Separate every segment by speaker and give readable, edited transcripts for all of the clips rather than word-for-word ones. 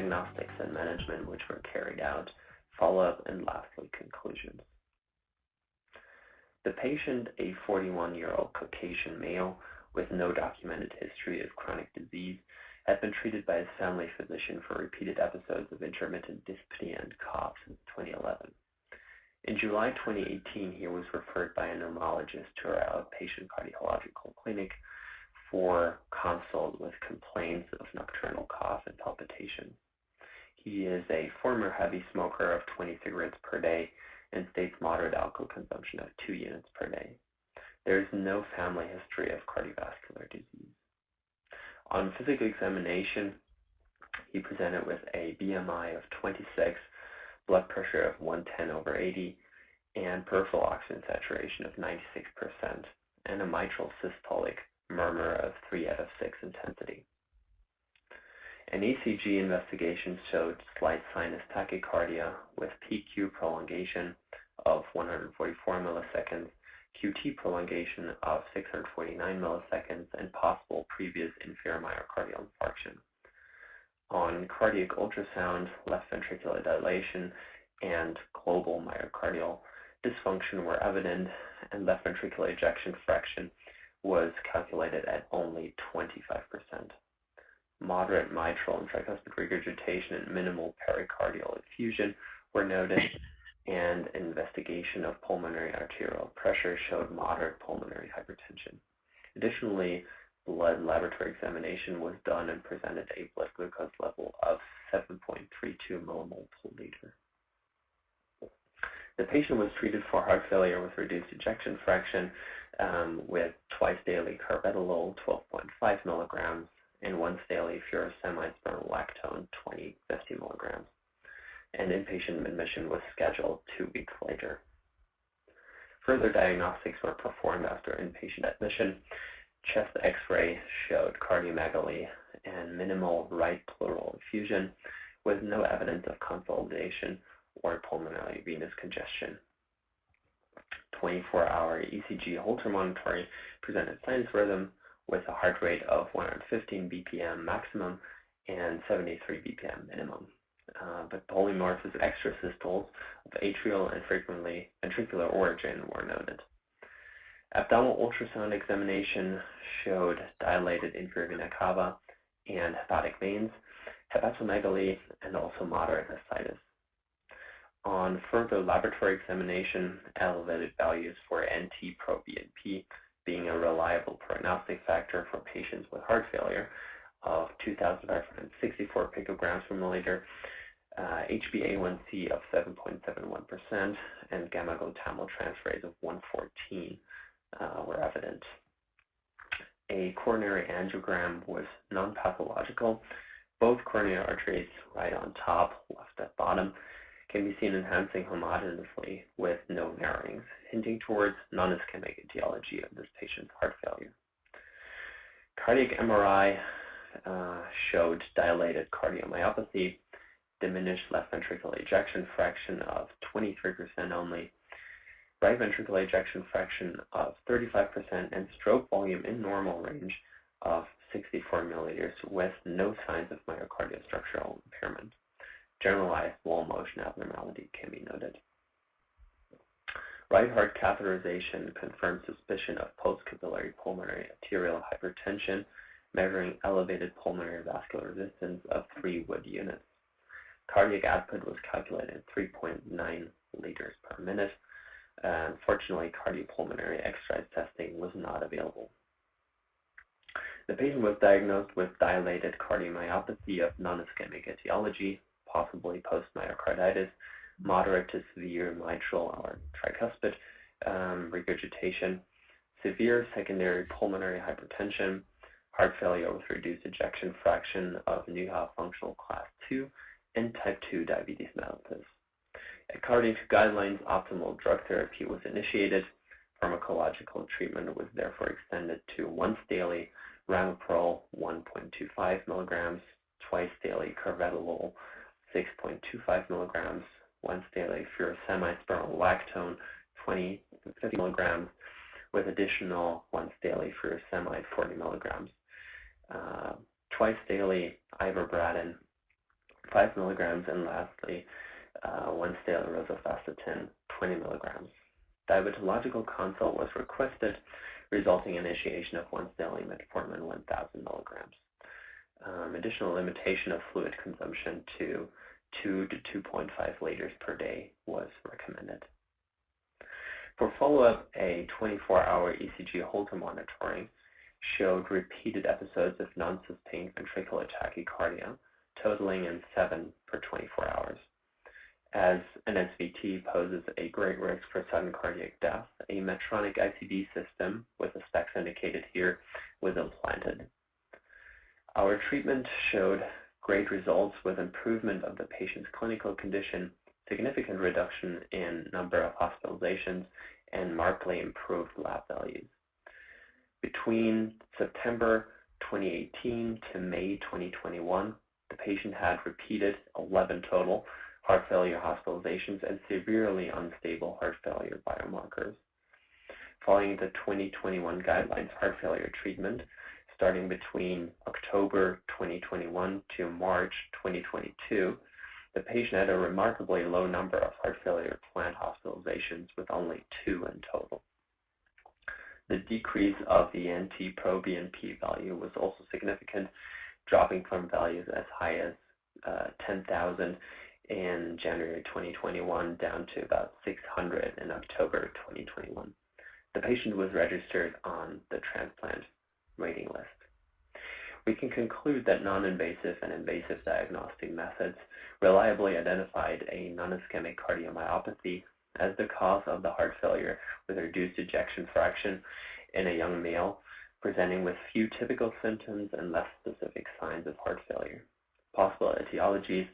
Speaker 1: diagnostics and management which were carried out, follow-up, and lastly, conclusions. The patient, a 41-year-old Caucasian male with no documented history of chronic disease, had been treated by his family physician for repeated episodes of intermittent dyspnea and cough since 2011. In July 2018, he was referred by a neurologist to our outpatient cardiological clinic for consult with complaints of nocturnal cough and palpitation. He is a former heavy smoker of 20 cigarettes per day and states moderate alcohol consumption of 2 units per day. There is no family history of cardiovascular disease. On physical examination, he presented with a BMI of 26, blood pressure of 110/80, and peripheral oxygen saturation of 96%, and a mitral systolic murmur of 3/6 intensity. An ECG investigation showed slight sinus tachycardia with PQ prolongation of 144 milliseconds, QT prolongation of 649 milliseconds, and possible previous inferior myocardial infarction. On cardiac ultrasound, left ventricular dilation and global myocardial dysfunction were evident, and left ventricular ejection fraction was calculated at only 25%. Moderate mitral and tricuspid regurgitation and minimal pericardial effusion were noted, and an investigation of pulmonary arterial pressure showed moderate pulmonary hypertension. Additionally, blood laboratory examination was done and presented a blood glucose level of 7.32 millimole per liter. The patient was treated for heart failure with reduced ejection fraction with twice daily carvedilol 12.5 milligrams and once daily furosemide-spironolactone 20/50 milligrams. And inpatient admission was scheduled 2 weeks later. Further diagnostics were performed after inpatient admission. Chest X-ray showed cardiomegaly and minimal right pleural effusion with no evidence of consolidation or pulmonary venous congestion. 24-hour ECG Holter monitoring presented sinus rhythm with a heart rate of 115 BPM maximum and 73 BPM minimum. But polymorphic extrasystoles of atrial and frequently ventricular origin were noted. Abdominal ultrasound examination showed dilated inferior vena cava and hepatic veins, hepatomegaly, and also moderate ascites. On further laboratory examination, elevated values for NT-proBNP, being a reliable prognostic factor for patients with heart failure, of 2,564 picograms per milliliter, HbA1c of 7.71%, and gamma-glutamyl transferase of 114 were evident. A coronary angiogram was non-pathological. Both coronary arteries, right on top, left at bottom, can be seen enhancing homogeneously with no narrowings, hinting towards non-ischemic etiology of this patient's heart failure. Cardiac MRI showed dilated cardiomyopathy, diminished left ventricular ejection fraction of 23% only, right ventricular ejection fraction of 35%, and stroke volume in normal range of 64 milliliters with no signs of myocardial structural impairment. Generalized wall motion abnormality can be noted. Right heart catheterization confirmed suspicion of post-capillary pulmonary arterial hypertension, measuring elevated pulmonary vascular resistance of 3 Wood units. Cardiac output was calculated at 3.9 liters per minute. Unfortunately, cardiopulmonary exercise testing was not available. The patient was diagnosed with dilated cardiomyopathy of non-ischemic etiology, possibly post-myocarditis, moderate to severe mitral or tricuspid regurgitation, severe secondary pulmonary hypertension, heart failure with reduced ejection fraction of Neuhoff functional class 2, and type 2 diabetes mellitus. According to guidelines, optimal drug therapy was initiated. Pharmacological treatment was therefore extended to once daily ramipril 1.25 milligrams, twice daily carvedilol 6.25 milligrams, once daily furosemide-spironolactone 20-50 milligrams, with additional once daily furosemide 40 milligrams, twice daily ivermectin 5 milligrams, and lastly, once daily rosuvastatin, 20 milligrams. Diabetological consult was requested, resulting in initiation of once daily metformin 1,000 milligrams. Additional limitation of fluid consumption to 2 to 2.5 liters per day was recommended. For follow-up, a 24-hour ECG Holter monitoring showed repeated episodes of non-sustained ventricular tachycardia, totaling in 7 per 24 hours. As an SVT poses a great risk for sudden cardiac death, a Medtronic ICD system, with the specs indicated here, was implanted. Our treatment showed great results with improvement of the patient's clinical condition, significant reduction in number of hospitalizations, and markedly improved lab values. Between September 2018 to May 2021, the patient had repeated 11 total heart failure hospitalizations and severely unstable heart failure biomarkers. Following the 2021 guidelines heart failure treatment, starting between October 2021 to March 2022, the patient had a remarkably low number of heart failure planned hospitalizations, with only 2 in total. The decrease of the NT-proBNP value was also significant, dropping from values as high as 10,000 in January 2021 down to about 600 in October 2021. The patient was registered on the transplant waiting list. We can conclude that non-invasive and invasive diagnostic methods reliably identified a non-ischemic cardiomyopathy as the cause of the heart failure with reduced ejection fraction in a young male presenting with few typical symptoms and less specific signs of heart failure. Possible etiologies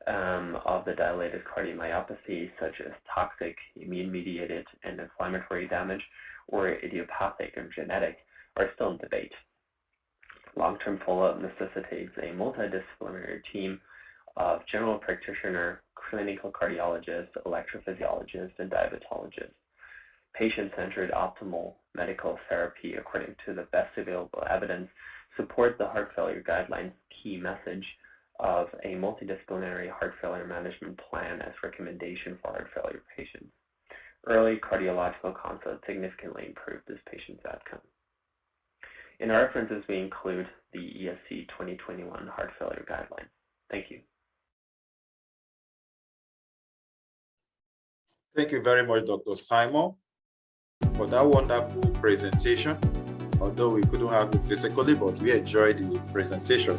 Speaker 1: of the dilated cardiomyopathy, such as toxic, immune-mediated, and inflammatory damage, or idiopathic and genetic, are still in debate. Long-term follow-up necessitates a multidisciplinary team of general practitioner, clinical cardiologists, electrophysiologists, and diabetologists. Patient-centered optimal medical therapy, according to the best available evidence, support the heart failure guidelines' key message of a multidisciplinary heart failure management plan as recommendation for heart failure patients. Early cardiological consult significantly improved this patient's outcome. In our references, we include the ESC 2021 heart failure guidelines. Thank you.
Speaker 2: Thank you very much, Dr. Simon, for that wonderful presentation. Although we couldn't have it physically, but we enjoyed the presentation.